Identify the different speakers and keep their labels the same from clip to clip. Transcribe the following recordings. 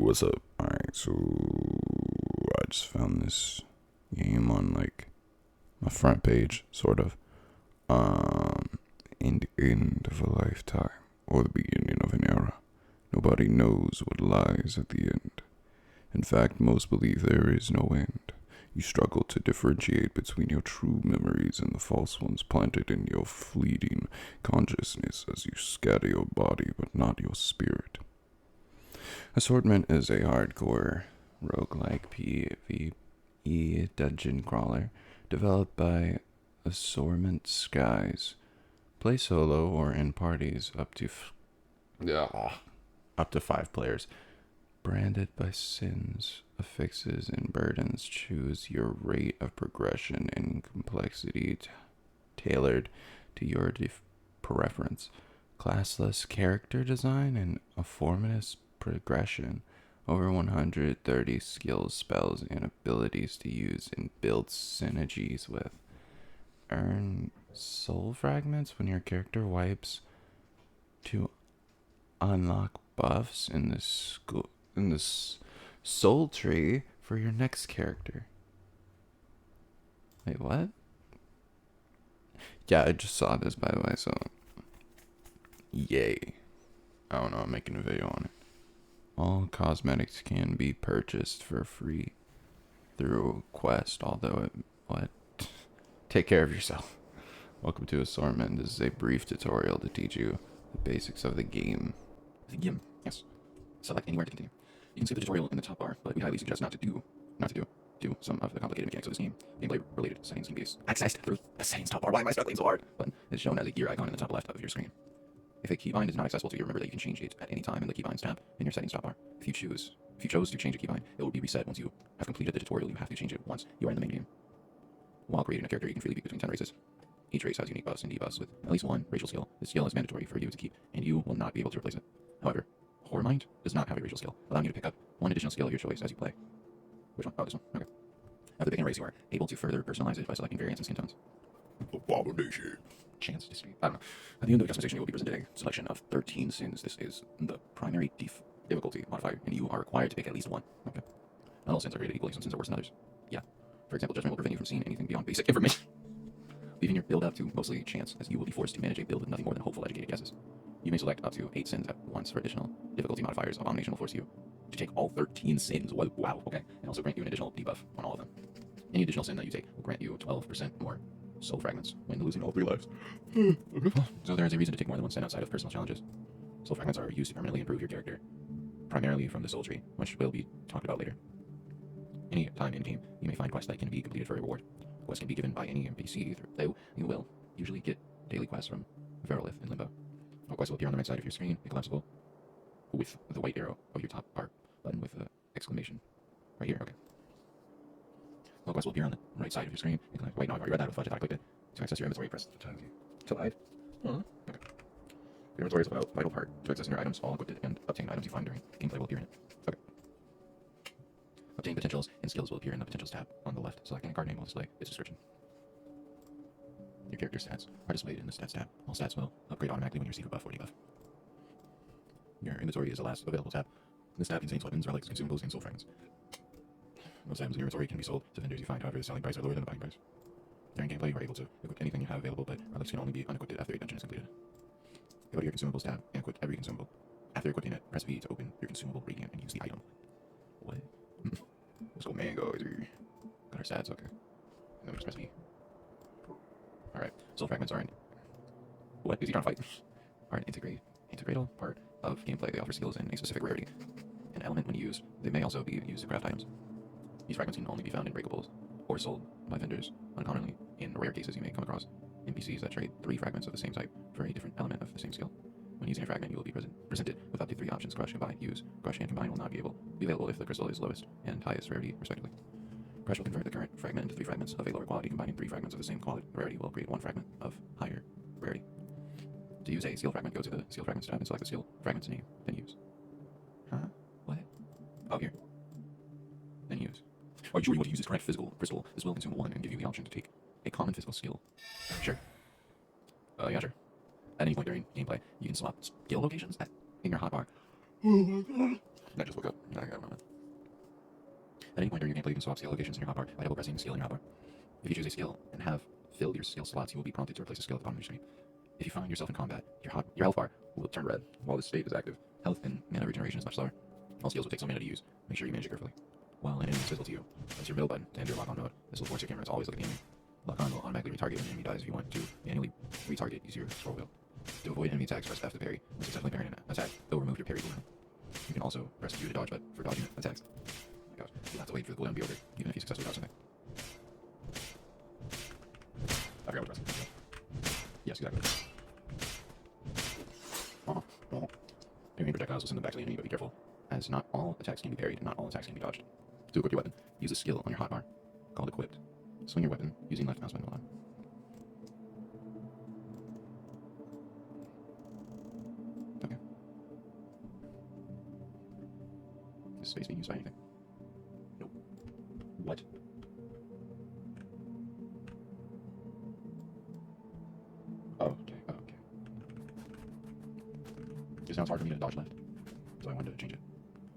Speaker 1: What's up? Alright, so I just found this game on like my front page, sort of. In the end of a lifetime, or the beginning of an era, nobody knows what lies at the end. In fact, most believe there is no end. You struggle to differentiate between your true memories and the false ones planted in your fleeting consciousness as you scatter your body but not your spirit. Assortment is a hardcore roguelike PvE dungeon crawler developed by Assortment Skies. Play solo or in parties up to 5 players. Branded by sins, affixes, and burdens, choose your rate of progression and complexity tailored to your preference. Classless character design and a formless progression. Over 130 skills, spells, and abilities to use and build synergies with. Earn soul fragments when your character wipes to unlock buffs in the soul tree for your next character. Wait, what? Yeah, I just saw this, by the way, so yay. I don't know, I'm making a video on it. All cosmetics can be purchased for free through Quest, although what? Take care of yourself. Welcome to Assortment. This is a brief tutorial to teach you the basics of the game.
Speaker 2: Yes. Select anywhere to continue. You can see the tutorial in the top bar, but we highly suggest not to do some of the complicated mechanics of this game. Gameplay-related settings can be accessed through the settings top bar. Why am I struggling so hard? Button is shown as a gear icon in the top left of your screen. If a keybind is not accessible to you, remember that you can change it at any time in the keybinds tab in your settings top bar. If you chose to change a keybind, it will be reset once you have completed the tutorial. You have to change it once you are in the main game. While creating a character, you can freely pick between 10 races. Each race has unique buffs and debuffs with at least one racial skill. This skill is mandatory for you to keep, and you will not be able to replace it. However, Mind does not have a racial skill, allowing you to pick up one additional skill of your choice as you play. Which one? Oh, this one. Okay. After picking a race, you are able to further personalize it by selecting variants and skin tones.
Speaker 1: Abomination.
Speaker 2: Chance to see. I don't know. At the end of the customization, you will be presented a selection of 13 sins. This is the primary difficulty modifier, and you are required to pick at least one. Okay. Not all sins are rated equally. Some sins are worse than others. Yeah. For example, judgment will prevent you from seeing anything beyond basic information, leaving your build up to mostly chance, as you will be forced to manage a build with nothing more than hopeful, educated guesses. You may select up to 8 sins at once for additional difficulty modifiers. Abomination will force you to take all 13 sins. Wow, okay. And also grant you an additional debuff on all of them. Any additional sin that you take will grant you 12% more soul fragments when losing all 3 lives. So there is a reason to take more than one sin outside of personal challenges. Soul fragments are used to permanently improve your character, primarily from the soul tree, which will be talked about later. Any time in game, you may find quests that can be completed for a reward. Quests can be given by any NPC, though you will usually get daily quests from Verolith in Limbo. All quests will appear on the right side of your screen, collapsible, with the white arrow of your top bar button with the exclamation right here. Okay. All quests will appear on the right side of your screen. Wait, no, I've already read that with fudge. I thought I clicked it. To access your inventory, press the tab key to hide. Okay. Your inventory is a vital part to accessing your items. All equipped and obtained items you find during gameplay will appear in it. Okay. Obtaining potentials and skills will appear in the potentials tab on the left. Selecting a card name will display its description. Your character stats are displayed in the stats tab. All stats will upgrade automatically when you receive a buff or debuff. Your inventory is the last available tab. This tab contains weapons, relics, consumables, and soul fragments. Most items in your inventory can be sold to vendors you find, however, the selling price are lower than the buying price. During gameplay, you are able to equip anything you have available, but relics can only be unequipped after a dungeon is completed. Go to your consumables tab and equip every consumable. After equipping it, press V to open your consumable radiant and use the item. What? Let's go mangoes. Got our stats, okay. And then we just press V. Alright, soul fragments are what? Is he trying to fight? Are an integral part of gameplay. They offer skills in a specific rarity. An element when used. They may also be used to craft items. These fragments can only be found in breakables or sold by vendors uncommonly. In rare cases, you may come across NPCs that trade 3 fragments of the same type for a different element of the same skill. When using a fragment, you will be presented with up to 3 options: crush, combine, use. Crush and combine will not be available if the crystal is lowest and highest rarity, respectively. Crush will convert the current fragment into 3 fragments of a lower quality. Combining 3 fragments of the same quality rarity will create 1 fragment of higher rarity. To use a skill fragment, go to the skill fragments tab and select the skill fragment's name, then use. Huh? What? Oh, here. Then use. Are you sure you want to use this correct physical crystal? This will consume 1 and give you the option to take a common physical skill. Sure. Yeah, sure. At any point during gameplay, you can swap skill locations in your hotbar. Oh my god. I just woke up. I got At any point during your gameplay, you can swap skill locations in your hotbar by double pressing skill in your hotbar. If you choose a skill and have filled your skill slots, you will be prompted to replace a skill at the bottom of your screen. If you find yourself in combat, your health bar will turn red while this state is active. Health and mana regeneration is much slower. All skills will take some mana to use. Make sure you manage it carefully. While an enemy is visible to you, press your middle button to enter lock-on mode. This will force your camera to always look at the enemy. Lock-on will automatically retarget when an enemy dies. If you want to manually retarget, use your scroll wheel. To avoid enemy attacks, press F to parry. When successfully parrying an attack, it will remove your parry cooldown. You can also press Q to dodge, but for dodging attacks, oh my gosh, you'll have to wait for the cooldown to be over, even if you successfully dodge something. I forgot what to press. Yes, exactly. Parrying projectiles will send them back to the enemy, but be careful, as not all attacks can be parried and not all attacks can be dodged. To equip your weapon, use a skill on your hotbar called Equipped. Swing your weapon using left mouse button. Hold on. Okay. Is space being used by anything? Nope. What? Oh, okay. Oh, okay. Just now it's hard for me to dodge left, so I wanted to change it.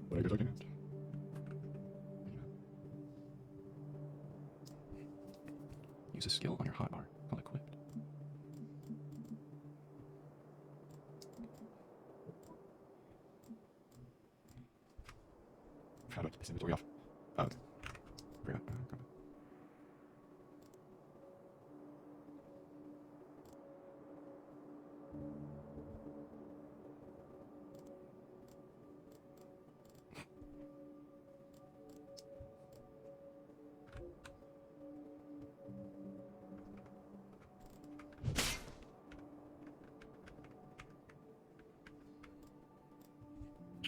Speaker 2: But I guess I can. Use a skill on your hotbar called Equipped. How do I keep this inventory off? Oh, okay. Forgot.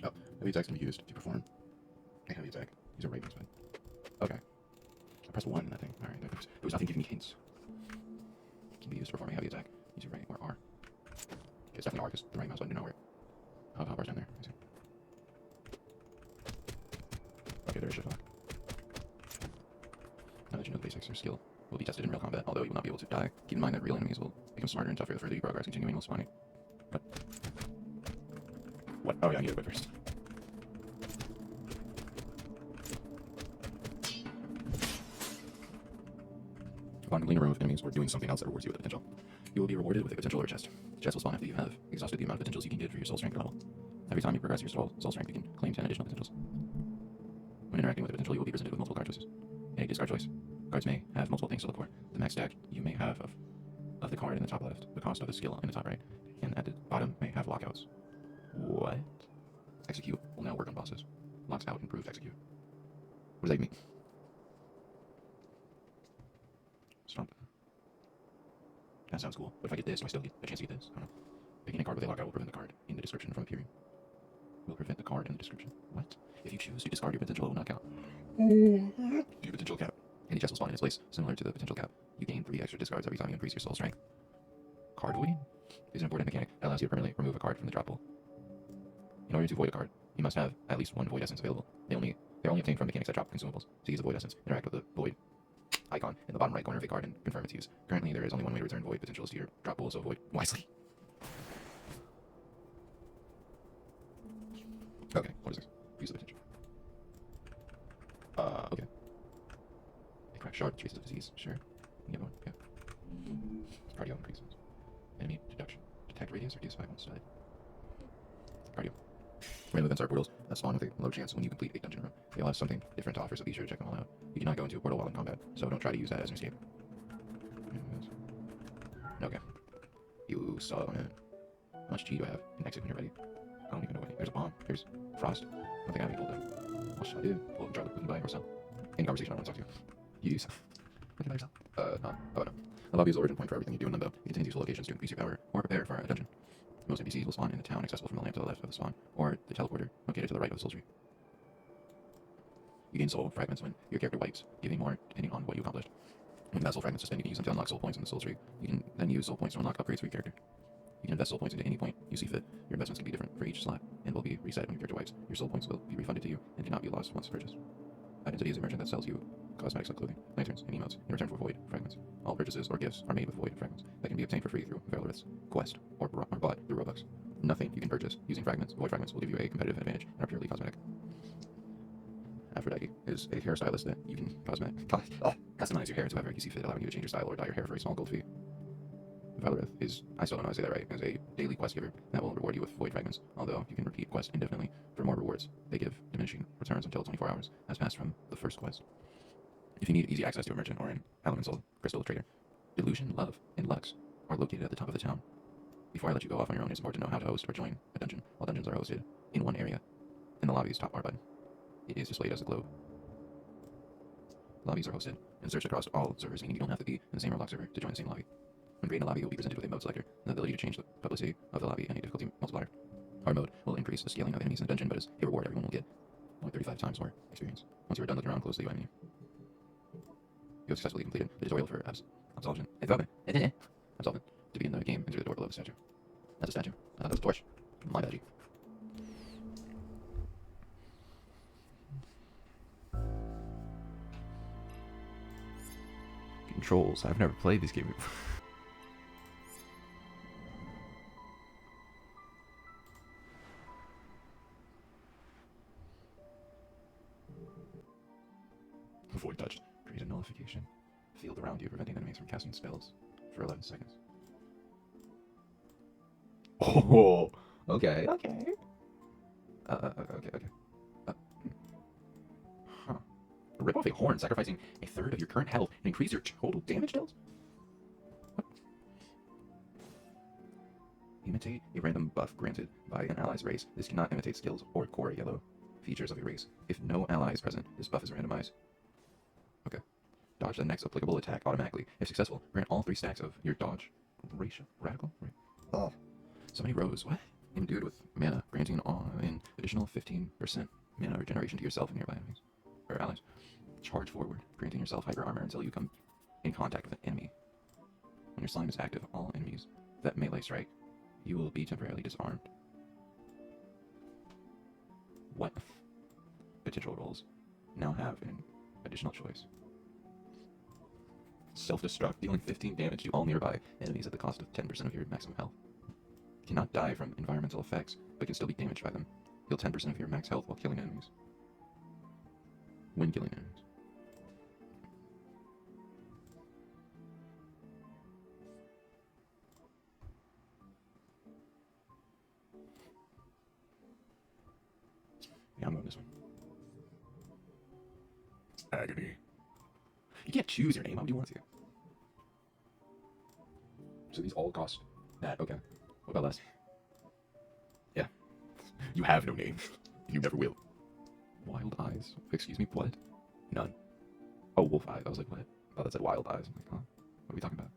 Speaker 2: Oh, heavy attacks can be used to perform a heavy attack. Use a right mouse button. Okay. I pressed 1 in that thing. Alright, there was nothing giving me hints. Can be used to perform a heavy attack. Use your right or R. Okay, it's definitely R because the right mouse button did not work. Oh, hotbar's down there. I see. Okay, there is shift lock. Now that you know the basics, your skill will be tested in real combat, although you will not be able to die. Keep in mind that real enemies will become smarter and tougher the further you progress, continuing while spawning. What? Oh yeah, I need to quit first. Upon completing a row of enemies or doing something else that rewards you with a potential, you will be rewarded with a potential or a chest. The chest will spawn after you have exhausted the amount of potentials you can get for your soul strength level. Every time you progress your soul strength, you can claim 10 additional potentials. When interacting with a potential, you will be presented with multiple card choices. In a discard choice, cards may have multiple things to look for. The max stack you may have of the card in the top left, the cost of the skill in the top right, and at the bottom may have lockouts. What? Execute will now work on bosses. Locks out, improve, execute. What does that mean? Stomp. That sounds cool. But if I get this, do I still get a chance to get this? I don't know. Picking a card with a lockout will prevent the card in the description from appearing. Will prevent the card in the description. What? If you choose to discard your potential, it will not count. Your potential cap. Any chest will spawn in its place, similar to the potential cap. You gain 3 extra discards every time you increase your soul strength. Card voiding is an important mechanic that allows you to permanently remove a card from the drop pool. In order to void a card, you must have at least 1 void essence available. They're only obtained from mechanics that drop consumables. To use the void essence, interact with the void icon in the bottom right corner of a card and confirm its use. Currently, there is only one way to return void potentials to your drop pool, so void wisely. Okay, what is this? Use the potential. Okay. A cracked shard traces of disease, sure. You can get one, yeah. Cardio increases. Enemy deduction. Detect radius, reduce by 1 side. Cardio. Random events are portals that spawn with a low chance when you complete a dungeon run. They all have something different to offer, so be sure to check them all out. You cannot go into a portal while in combat, so don't try to use that as an escape. Okay. You saw it. How much G do I have? An exit when you're ready. I don't even know what. There's a bomb. There's frost. I don't think I have any pulled down. What should I do? Pull and try to buy or sell? Any conversation I want to talk to you. Use. What can I sell? No. Oh, no. The lobby is the origin point for everything you do in Limbo. It contains useful locations to increase your power or prepare for a dungeon. Most NPCs will spawn in the town accessible from the lamp to the left of the spawn, or the teleporter located to the right of the soul tree. You gain soul fragments when your character wipes, giving more depending on what you accomplished. When you have soul fragments to spend, you can use them to unlock soul points in the soul tree. You can then use soul points to unlock upgrades for your character. You can invest soul points into any point you see fit. Your investments can be different for each slot and will be reset when your character wipes. Your soul points will be refunded to you and cannot be lost once purchased. Identity is a merchant that sells you cosmetics like clothing, lanterns, and emotes in return for void fragments. All purchases or gifts are made with void fragments that can be obtained for free through Valorith's quest or bought through Robux. Nothing you can purchase using fragments, void fragments, will give you a competitive advantage and are purely cosmetic. Aphrodite is a hairstylist that you can customize your hair to however you see fit, allowing you to change your style or dye your hair for a small gold fee. Valerith is, I still don't know how to say that right, is a daily quest giver that will reward you with void fragments, although you can repeat quests indefinitely for more rewards. They give diminishing returns until 24 hours has passed from the first quest. If you need easy access to a merchant or an elemental crystal trader, Illusion, Love, and Lux are located at the top of the town. Before I let you go off on your own, it's important to know how to host or join a dungeon. All dungeons are hosted in one area, in the lobby's top bar button. It is displayed as a globe. Lobbies are hosted and searched across all servers, meaning you don't have to be in the same Roblox server to join the same lobby. When creating a lobby, you'll be presented with a mode selector and the ability to change the publicity of the lobby and a difficulty multiplier. Our mode will increase the scaling of enemies in the dungeon, but as a reward, everyone will get 35 times more experience. Once you are done looking around, close the UI menu. You have successfully completed the tutorial for Absolvement. Absolvement. To begin the game, enter the door below the statue. That's a statue. I thought that was a torch. My bad.
Speaker 1: Controls. I've never played this game before.
Speaker 2: Void touched. Create a nullification field around you, preventing enemies from casting spells for 11 seconds. Oh, okay. Okay. Huh. Rip off a horn, sacrificing a third of your current health and increase your total damage dealt? What? Imitate a random buff granted by an ally's race. This cannot imitate skills or core yellow features of a race. If no ally is present, this buff is randomized. Okay. Dodge the next applicable attack automatically. If successful, grant all 3 stacks of your dodge. Radical? Right. Oh. So many rows. What? Endued with mana, granting an additional 15% mana regeneration to yourself and nearby enemies. Or allies. Charge forward, granting yourself hyper armor until you come in contact with an enemy. When your slime is active, all enemies that melee strike, you will be temporarily disarmed. What? Potential roles now have an additional choice. Self-destruct, dealing 15 damage to all nearby enemies at the cost of 10% of your maximum health. Cannot die from environmental effects, but can still be damaged by them. Heal 10% of your max health while killing enemies. When killing enemies. Yeah, I'm going this one. Agony. You can't choose your name. How would you want to? So these all cost that. Okay. What about less? Yeah. You have no name. You never will. Wild eyes. Excuse me, what? None. Oh, wolf eyes. I was like, what? I thought that said wild eyes. I'm like, huh? What are we talking about?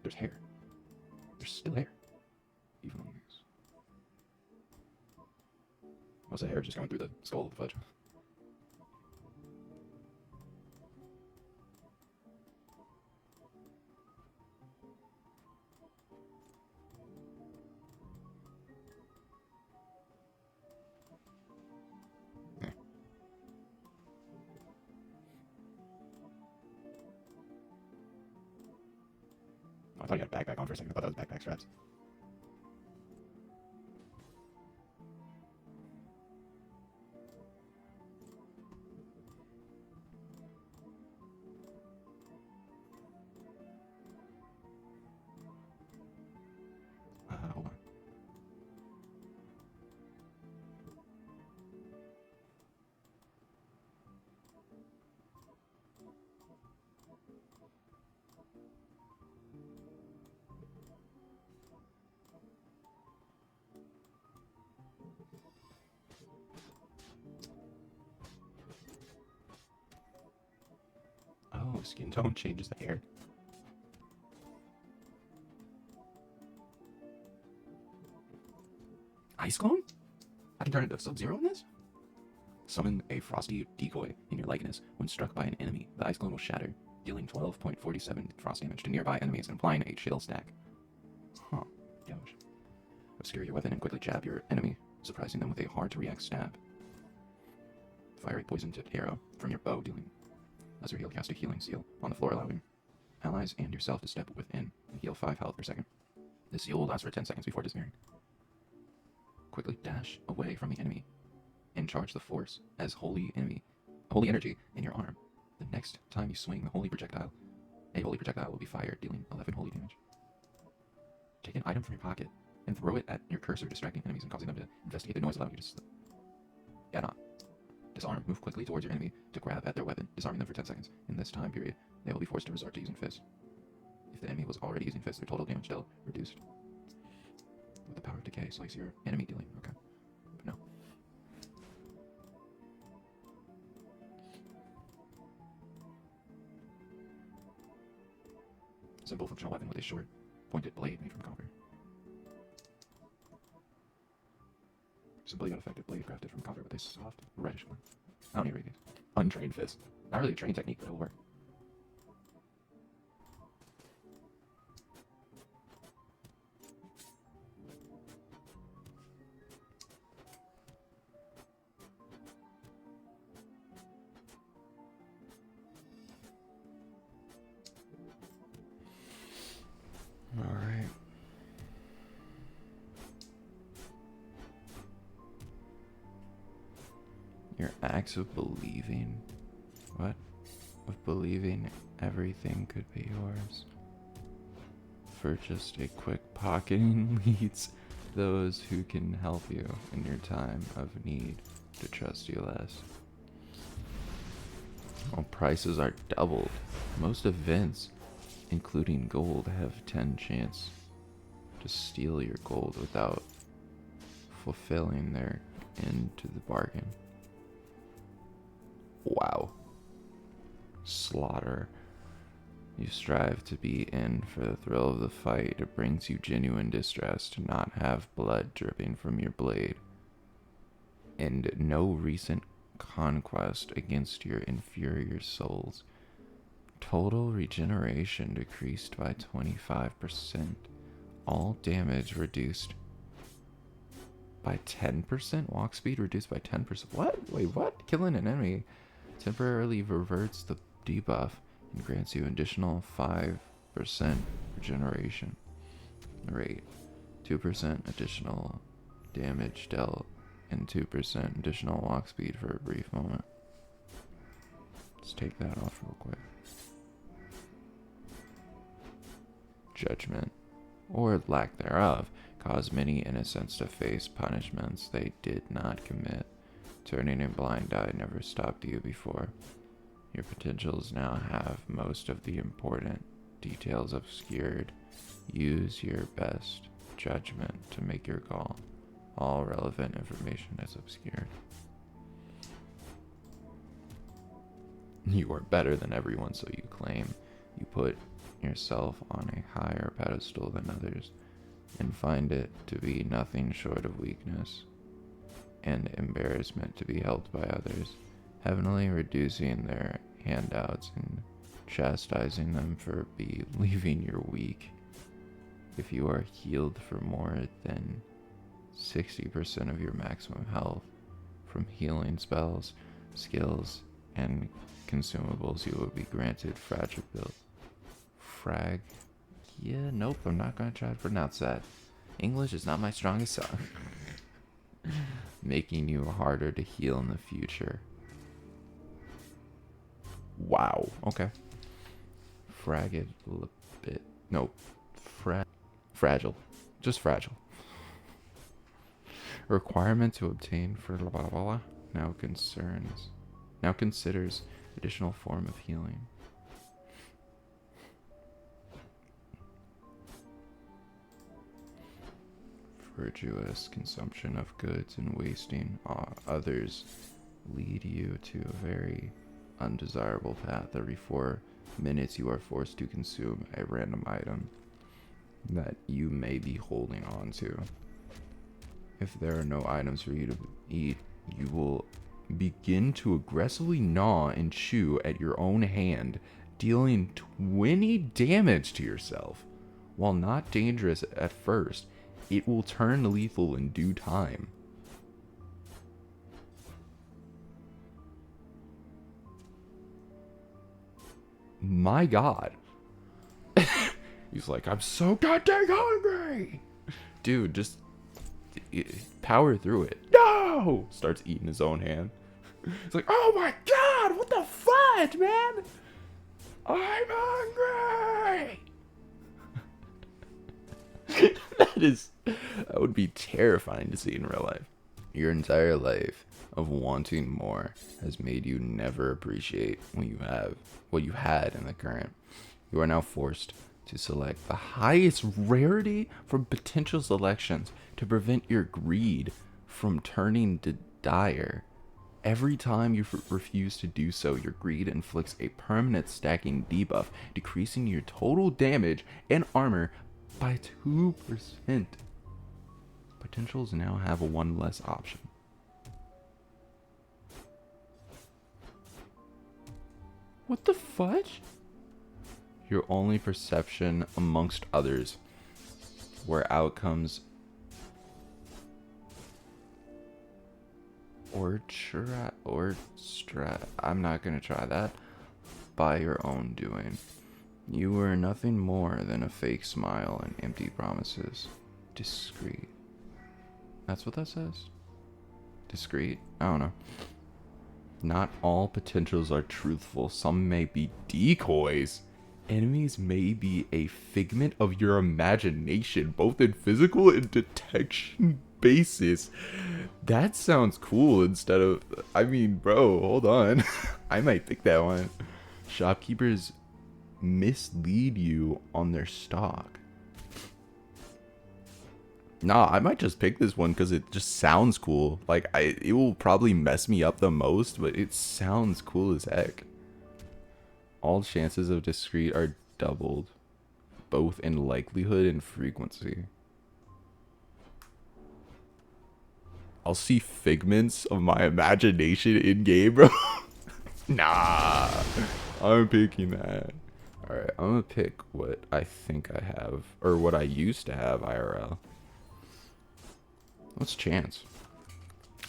Speaker 2: There's hair. There's still hair. Even on these. What's the hair just going through the skull of the fudge? Yeah. Oh, I thought you had a backpack on for a second. I thought that was backpack straps. Hold on. Oh, skin tone changes the hair. Ice clone? I can turn into Sub-Zero in this? Summon a frosty decoy in your likeness. When struck by an enemy, the ice clone will shatter, dealing 12.47 frost damage to nearby enemies, implying a chill stack. Huh. Gosh. Obscure your weapon and quickly jab your enemy surprising them with a hard-to-react stab. Fire a poison-tipped arrow from your bow, dealing lesser heal. Cast a healing seal on the floor, allowing allies and yourself to step within and heal 5 health per second. This seal will last for 10 seconds before disappearing. Quickly dash away from the enemy and charge the force as holy energy in your arm. The next time you swing a holy projectile will be fired, dealing 11 holy damage. Take an item from your pocket and throw it at your cursor, distracting enemies and causing them to investigate the noise, allowing you to slip. Disarm. Move quickly towards your enemy to grab at their weapon, disarming them for 10 seconds. In this time period, they will be forced to resort to using fists. If the enemy was already using fists, their total damage dealt reduced. With the power of decay, slice your enemy, dealing. Okay. But no. Simple functional weapon with a short, pointed blade made from copper. Simply yet effective blade crafted from copper with a soft, reddish one. I don't need to read these. Untrained fist. Not really a trained technique, but it'll work.
Speaker 1: All right. Your acts of believing. What? Of believing everything could be yours. For just a quick pocketing leads those who can help you in your time of need to trust you less. Well, prices are doubled. Most events, including gold, have 10 chance to steal your gold without fulfilling their end to the bargain. Wow. Slaughter. You strive to be in for the thrill of the fight. It brings you genuine distress to not have blood dripping from your blade. And no recent conquest against your inferior souls. Total regeneration decreased by 25%. All damage reduced by 10%. Walk speed reduced by 10%. What? Wait, what? Killing an enemy temporarily reverts the debuff and grants you additional 5% regeneration rate, 2% additional damage dealt, and 2% additional walk speed for a brief moment. Let's take that off real quick. Judgment, or lack thereof, caused many innocents to face punishments they did not commit. Turning a blind eye never stopped you before. Your potentials now have most of the important details obscured. Use your best judgment to make your call. All relevant information is obscured. You are better than everyone, so you claim. You put yourself on a higher pedestal than others and find it to be nothing short of weakness and embarrassment to be helped by others, heavily reducing their handouts and chastising them for believing you're weak. If you are healed for more than 60% of your maximum health from healing spells, skills, and consumables, you will be granted nope, I'm not going to try to pronounce that. English is not my strongest side. Making you harder to heal in the future. Wow. Okay. Fragile. Just fragile. Requirement to obtain for blah blah blah now considers additional form of healing. Virtuous consumption of goods and wasting others lead you to a very undesirable path. Every 4 minutes you are forced to consume a random item that you may be holding on to. If there are no items for you to eat, you will begin to aggressively gnaw and chew at your own hand, dealing 20 damage to yourself. While not dangerous at first, it will turn lethal in due time. My God. He's like, I'm so goddamn hungry. Dude, just power through it. No! Starts eating his own hand. He's like, oh my God, what the fudge, man? I'm hungry. That would be terrifying to see in real life. Your entire life of wanting more has made you never appreciate what you had in the current. You are now forced to select the highest rarity from potential selections to prevent your greed from turning to dire. Every time you refuse to do so, your greed inflicts a permanent stacking debuff, decreasing your total damage and armor by 2%. Potentials now have a one less option. What the fudge? Your only perception amongst others, where outcomes I'm not gonna try that. By your own doing. You were nothing more than a fake smile and empty promises. Discreet. That's what that says? Discreet? I don't know. Not all potentials are truthful. Some may be decoys. Enemies may be a figment of your imagination, both in physical and detection basis. That sounds cool instead of... I mean, bro, hold on. I might pick that one. Shopkeepers mislead you on their stock. Nah, I might just pick this one because it just sounds cool. Like, it will probably mess me up the most, but it sounds cool as heck. All chances of discreet are doubled, both in likelihood and frequency. I'll see figments of my imagination in game, bro. Nah, I'm picking that. Alright, I'm gonna pick what I think I have, or what I used to have IRL. What's chance?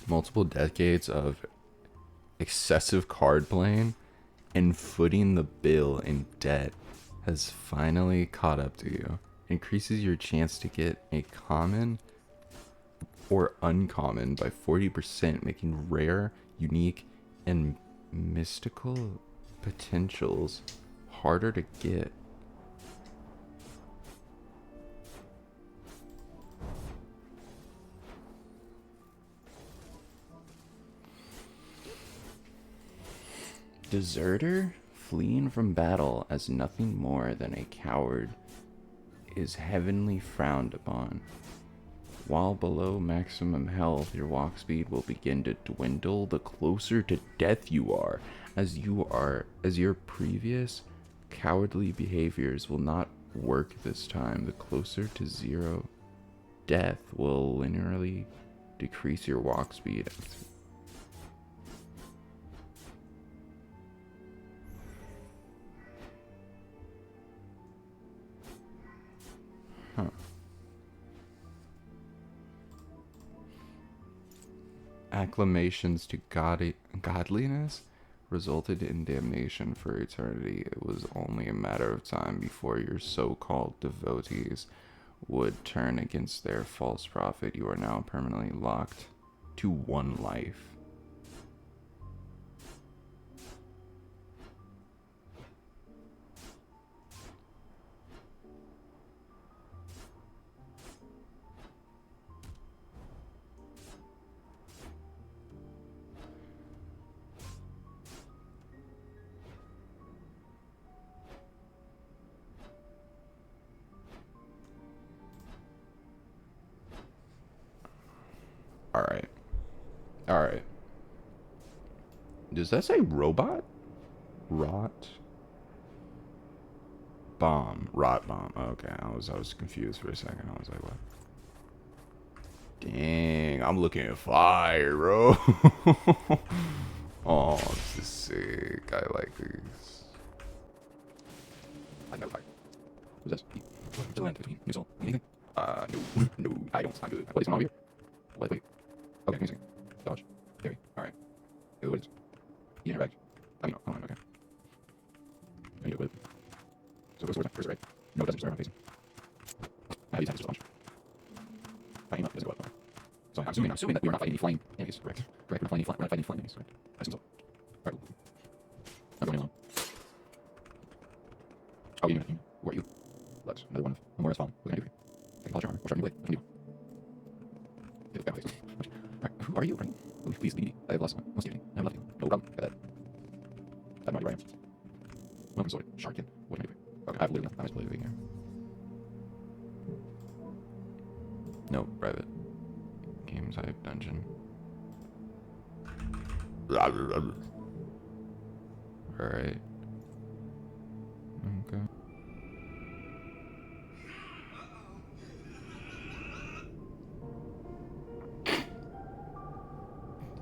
Speaker 1: Multiple decades of excessive card playing and footing the bill in debt has finally caught up to you. Increases your chance to get a common or uncommon by 40%, making rare, unique, and mystical potentials harder to get. Deserter, fleeing from battle as nothing more than a coward, is heavenly frowned upon. While below maximum health, your walk speed will begin to dwindle the closer to death you are, as your previous cowardly behaviors will not work this time. The closer to zero, death will linearly decrease your walk speed. Huh. Acclamations to godliness resulted in damnation for eternity. It was only a matter of time before your so-called devotees would turn against their false prophet. You are now permanently locked to one life. Alright. Alright. Does that say robot? Rot? Bomb. Rot bomb. Okay, I was confused for a second. I was like, what? Dang, I'm looking at fire, bro. Oh, this is sick. I like these.
Speaker 2: I know fire. Who's this? Vigilante between neutral. Anything? No, I don't. I'm good. What is on over here? Wait. Okay, amazing. Dodge. Parry. Alright. What is? He interact. I mean, oh, okay. I need to equip. So go towards right. No, it doesn't. Sorry, I'm facing. I have these attacks just a bunch. If I aim up, it doesn't go up. Okay. So I'm assuming that we are not fighting any flying enemies. Correct. Correct. We're not fighting any flying enemies. Right. I assume so. Alright. I'm going alone. Oh, you. Who are you? Lux. Another one of Amora's fallen. What can I do for you? I can polish your armor. Or sharpen your blade. What can I do? Get the face. Alright. Who are you? Oh, please leave me. I have lost one. Most evening. I have left you. No problem. Got that. I have no idea where I am. Welcome, Sword. Sharkin. What can I do for you? Okay, I have literally nothing.
Speaker 1: I was living here. No, private. Game type dungeon. Alright. Okay.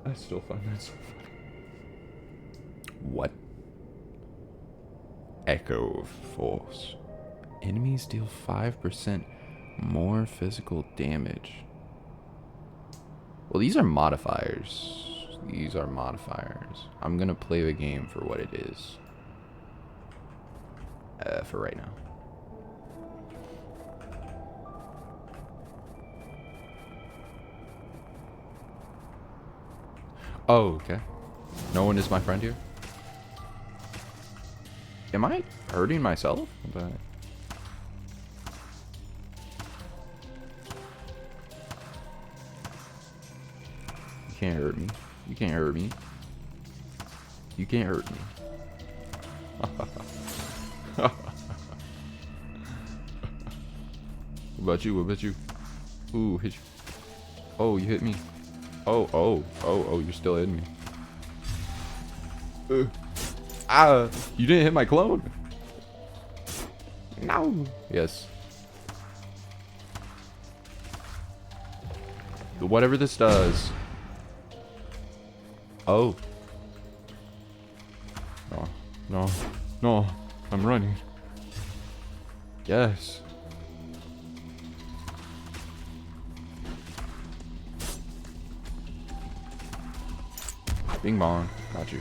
Speaker 1: I still find that so funny. What? Echo Force. Enemies deal 5% more physical damage. Well, these are modifiers. These are modifiers. I'm gonna play the game for what it is. For right now. Oh, okay. No one is my friend here? Am I hurting myself? But you can't hurt me. You can't hurt me. You can't hurt me. What about you? What about you? Ooh, hit you. Oh, you hit me. Oh, you're still hitting me. You didn't hit my clone. No. Yes. Whatever this does. Oh. No. I'm running. Yes. Bing bong. Got you.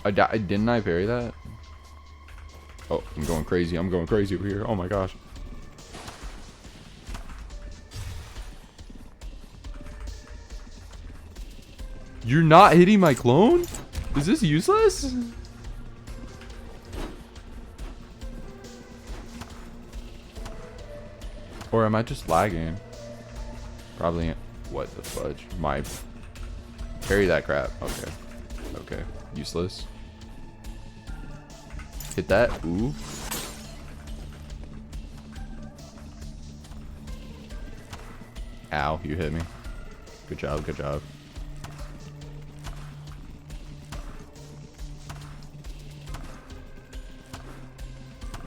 Speaker 1: Didn't I parry that? Oh, I'm going crazy. I'm going crazy over here. Oh my gosh. You're not hitting my clone? Is this useless? Or am I just lagging? Probably. What the fudge? My. Parry that crap. Okay. Okay. Useless. Hit that. Ooh. Ow, you hit me. Good job, good job.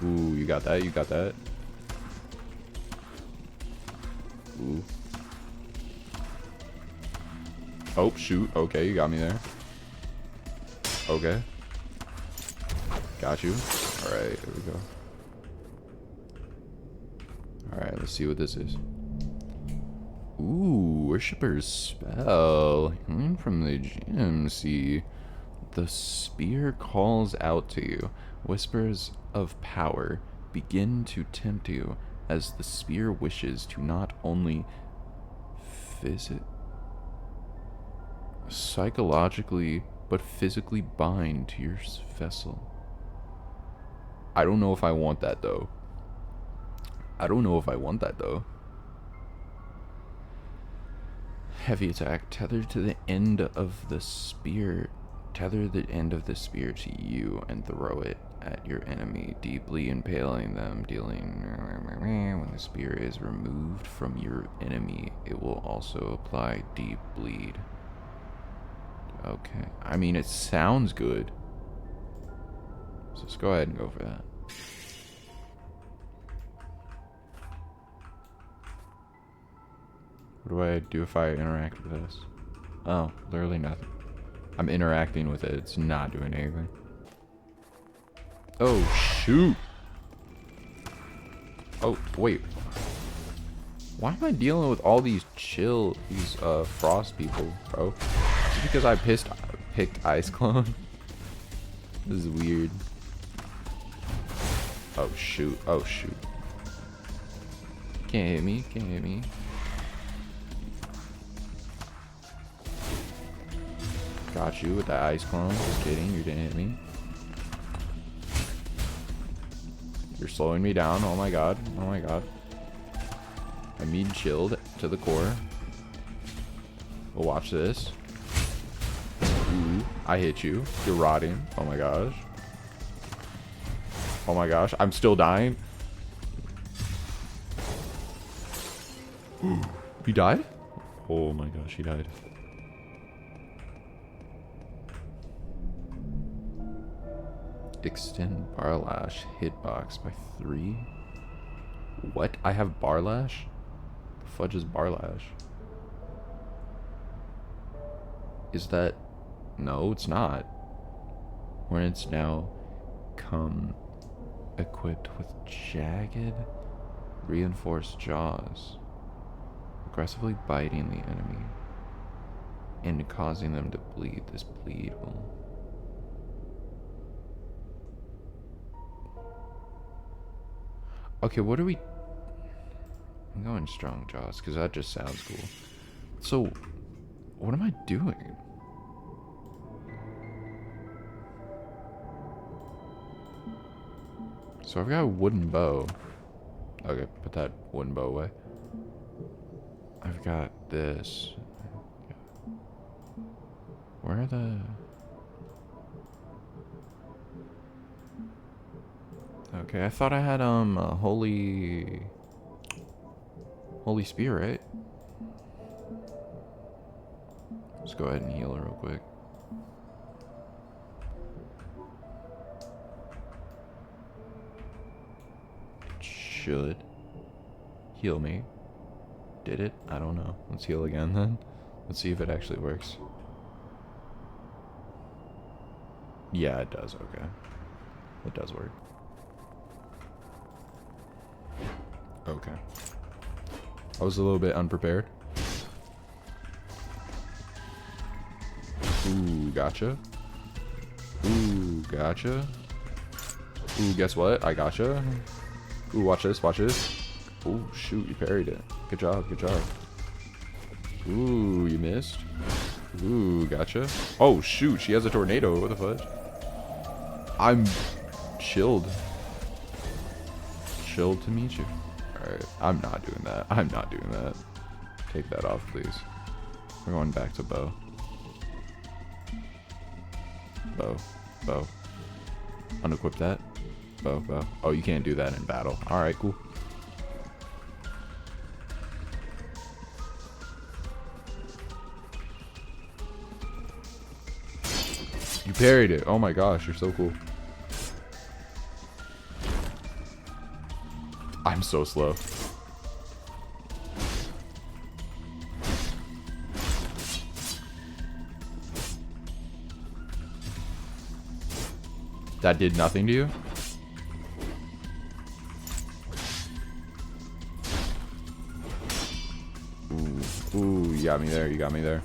Speaker 1: Ooh, you got that, you got that. Ooh. Oh, shoot. Okay, you got me there. Okay. Got you. Alright, there we go. Alright, let's see what this is. Ooh, Worshipper's Spell. Learn from the gym. See. The spear calls out to you. Whispers of power begin to tempt you as the spear wishes to not only psychologically but physically bind to your vessel. I don't know if I want that though. Heavy attack. Tether to the end of the spear. Tether the end of the spear to you and throw it at your enemy, deeply impaling them, dealing. When the spear is removed from your enemy, it will also apply deep bleed. Okay. I mean, it sounds good. So let's go ahead and go for that. What do I do if I interact with this? Oh, literally nothing. I'm interacting with it. It's not doing anything. Oh, shoot. Oh, wait. Why am I dealing with all these frost people, bro? Is it because I pissed picked ice clone. This is weird. Oh shoot. Oh shoot. Can't hit me. Can't hit me. Got you with that ice clone. Just kidding. You didn't hit me. You're slowing me down. Oh my god. Oh my god. I'm being chilled to the core. Well, watch this. Ooh, I hit you. You're rotting. Oh my gosh. Oh my gosh. I'm still dying. He died? Oh my gosh, he died. Extend Barlash hitbox by 3. What? I have Barlash? The fudge is Barlash? Is that... No, it's not. When it's now come equipped with jagged, reinforced jaws, aggressively biting the enemy and causing them to bleed. This bleed will... Okay, what are we... I'm going strong jaws because that just sounds cool. So, what am I doing? So I've got a wooden bow. Okay, put that wooden bow away. I've got this. Where are the... Okay, I thought I had a holy spear, right? Let's go ahead and heal her real quick. Should heal me. Did it? I don't know. Let's heal again then. Let's see if it actually works. Yeah, it does. Okay. It does work. Okay. I was a little bit unprepared. Ooh, gotcha. Ooh, gotcha. Ooh, guess what? I gotcha. Ooh, watch this, watch this. Ooh, shoot, you parried it. Good job, good job. Ooh, you missed. Ooh, gotcha. Oh, shoot, she has a tornado. What the fudge? I'm chilled. Chilled to meet you. Alright, I'm not doing that. I'm not doing that. Take that off, please. We're going back to bow. Bow. Bow. Unequip that. Bow, bow. Oh, you can't do that in battle. Alright, cool. You parried it. Oh my gosh, you're so cool. I'm so slow. That did nothing to you? Ooh, ooh, you got me there, you got me there.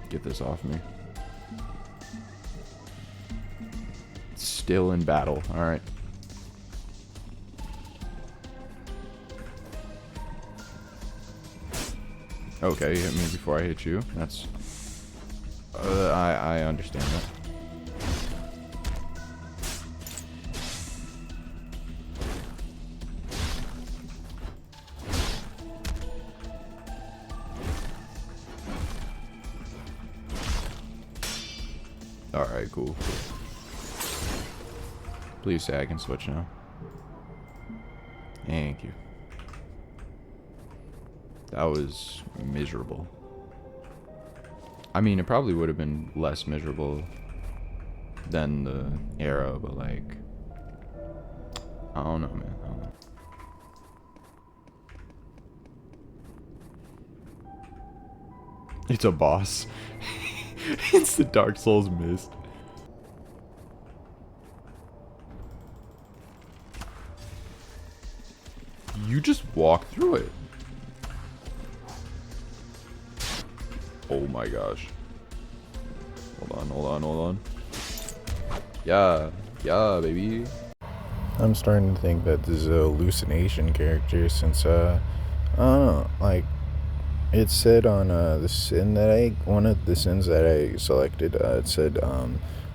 Speaker 1: Get this off me. Still in battle. Alright. Okay, you hit me before I hit you. That's... I understand that. Alright, cool. Please say I can switch now. Thank you. That was miserable. I mean, it probably would have been less miserable than the arrow, but like... I don't know, man. I don't know. It's a boss. It's the Dark Souls mist. You just walk through it. Oh my gosh. Hold on. Yeah, baby.
Speaker 3: I'm starting to think that this is a hallucination character since, I don't know, like, it said on, one of the sins that I selected, it said,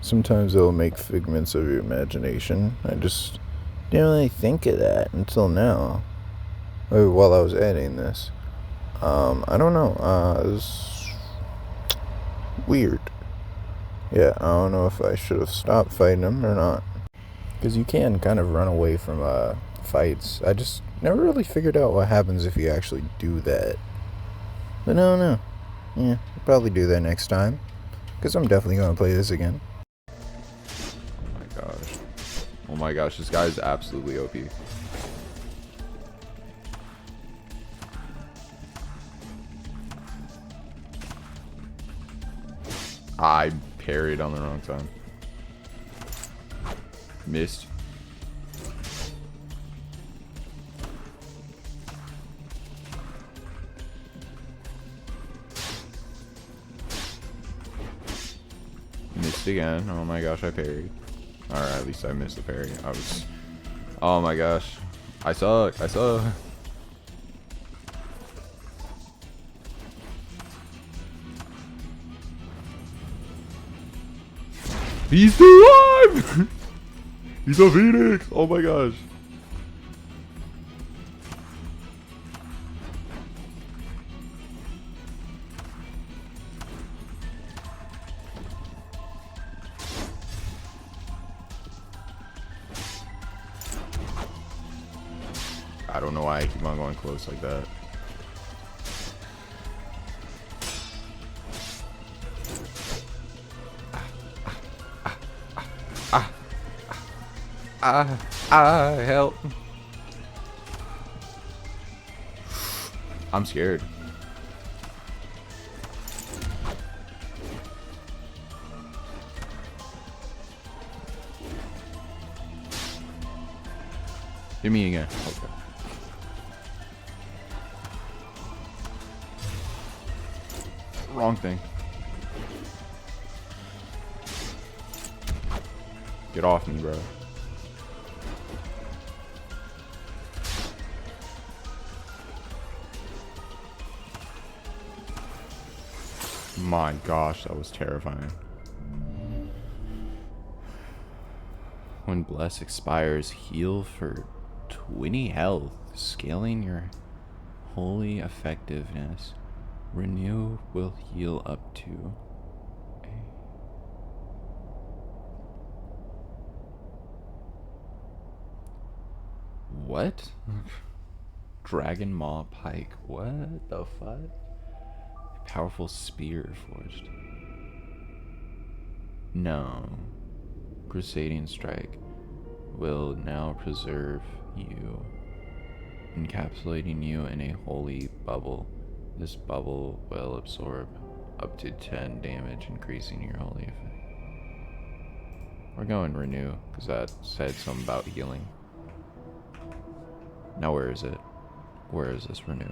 Speaker 3: sometimes it'll make figments of your imagination. I just didn't really think of that until now, while I was editing this. I don't know, it was weird. Yeah, I don't know if I should have stopped fighting him or not. Because you can kind of run away from fights. I just never really figured out what happens if you actually do that. But no, no. Yeah, I'll probably do that next time. Because I'm definitely going to play this again.
Speaker 1: Oh my gosh, this guy is absolutely OP. I parried on the wrong time. Missed. Missed again. Oh my gosh, I parried. Alright, at least I missed the parry. Oh my gosh. I suck. He's still alive! He's a phoenix! Oh my gosh. I don't know why I keep on going close like that. Help. I'm scared. Hit me again. Okay. Wrong thing. Get off me, bro. My gosh, that was terrifying. When Bless expires, heal for 20 health, scaling your holy effectiveness. Renew will heal up to. What? Dragon Maw Pike. What the fuck? Powerful spear forged. No. Crusading strike will now preserve you, encapsulating you in a holy bubble. This bubble will absorb up to 10 damage, increasing your holy effect. We're going renew, because that said something about healing. Now where is it? Where is this renew?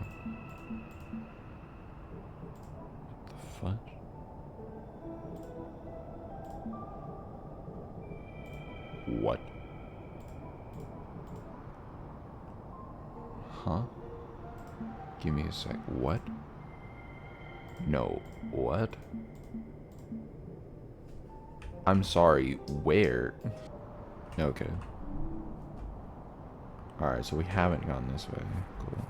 Speaker 1: What the fuck? What? Huh? Give me a sec. What? No. What? I'm sorry. Where? Okay. Alright, so we haven't gone this way. Cool.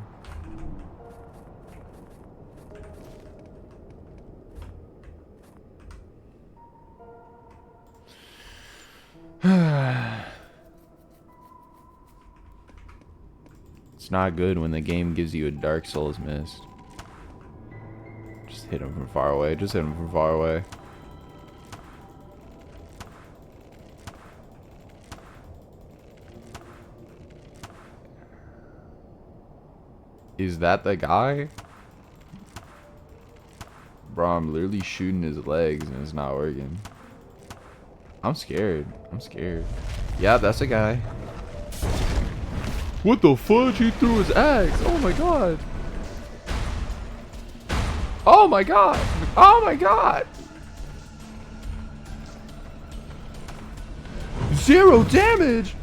Speaker 1: It's not good when the game gives you a Dark Souls mist. Just hit him from far away. Just hit him from far away. Is that the guy? Bro, I'm literally shooting his legs and it's not working. I'm scared. I'm scared. Yeah, that's a guy. What the fudge? He threw his axe. Oh my god. Oh my god. Oh my god. 0 damage.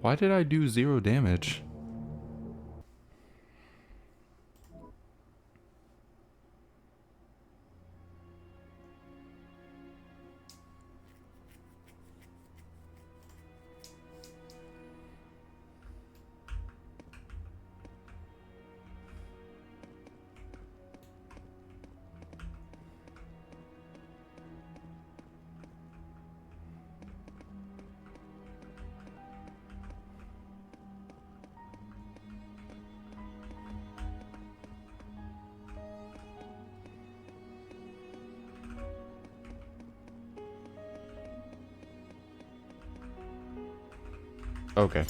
Speaker 1: Why did I do 0 damage? Okay.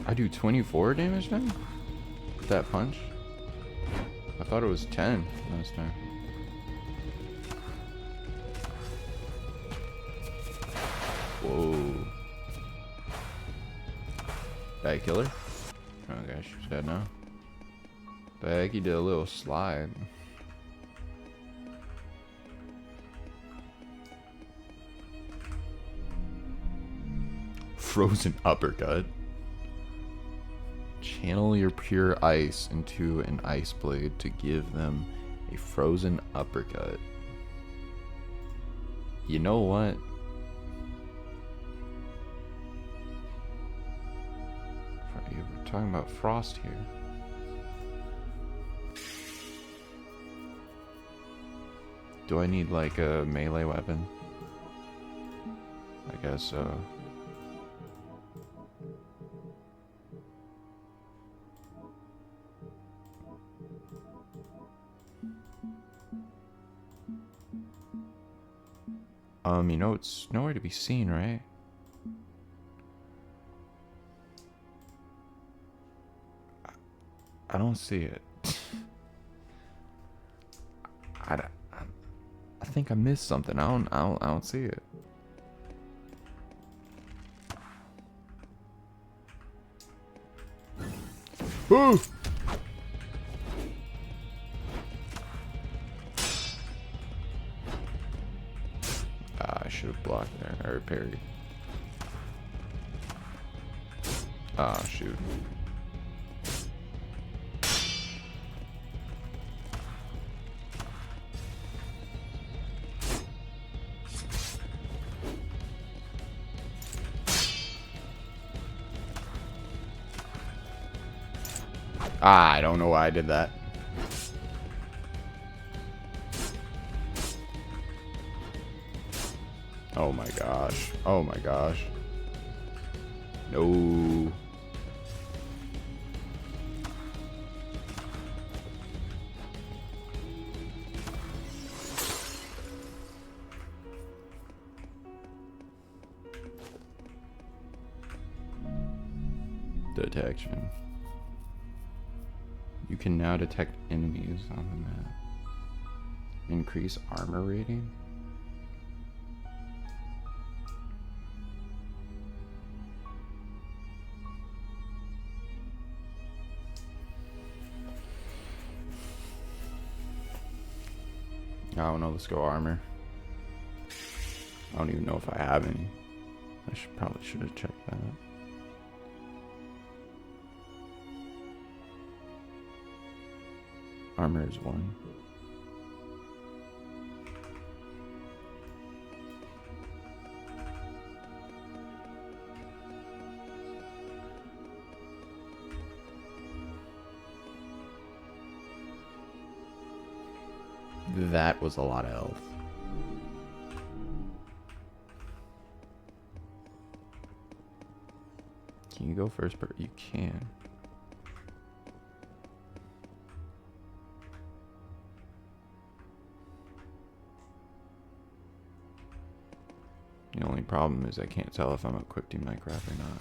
Speaker 1: I do 24 damage now? With that punch? I thought it was 10 last time. Whoa. Did I kill her? Okay, she's dead now. The heck, he did a little slide. Frozen uppercut. Channel your pure ice into an ice blade to give them a frozen uppercut. You know what? We're talking about frost here. Do I need like a melee weapon? I guess so. You know, it's nowhere to be seen, right? I don't see it. I think I missed something. I don't see it. Ooh! I should have blocked there, or parried. Ah, shoot. I don't know why I did that. Oh my gosh. Oh my gosh. No. Detection. You can now detect enemies on the map. Increase armor rating? I don't know, let's go armor. I don't even know if I have any. I probably should have checked that. Armor is 1. That was a lot of health. Can you go first? You can. The only problem is I can't tell if I'm equipped in Minecraft or not.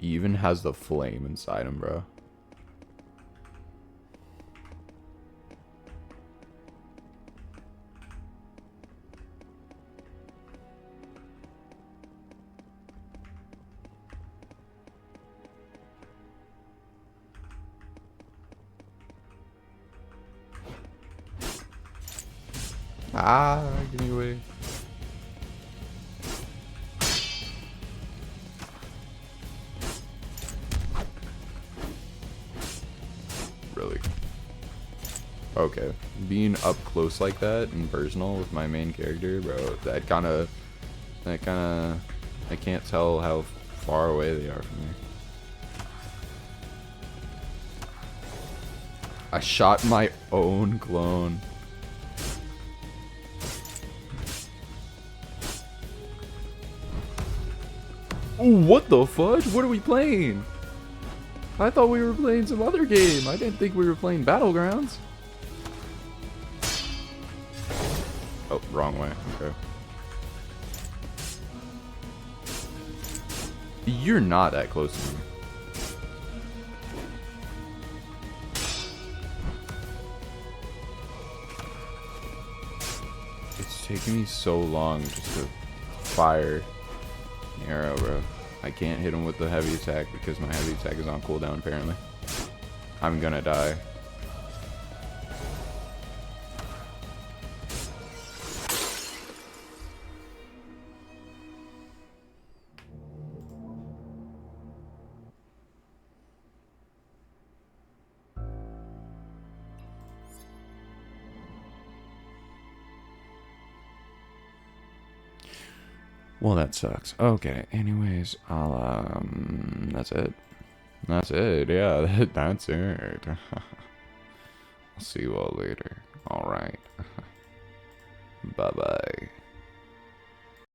Speaker 1: He even has the flame inside him, bro. Ah, give me away. Really? Okay. Being up close like that and personal with my main character, bro, I can't tell how far away they are from me. I shot my own clone. What the fudge? What are we playing? I thought we were playing some other game. I didn't think we were playing Battlegrounds. Oh, wrong way. Okay. You're not that close to me. It's taking me so long just to fire an arrow, bro. I can't hit him with the heavy attack because my heavy attack is on cooldown, apparently. I'm gonna die. Well, that sucks. Okay, anyways, that's it. That's it, yeah, that's it. I'll see you all later. Alright. Bye-bye.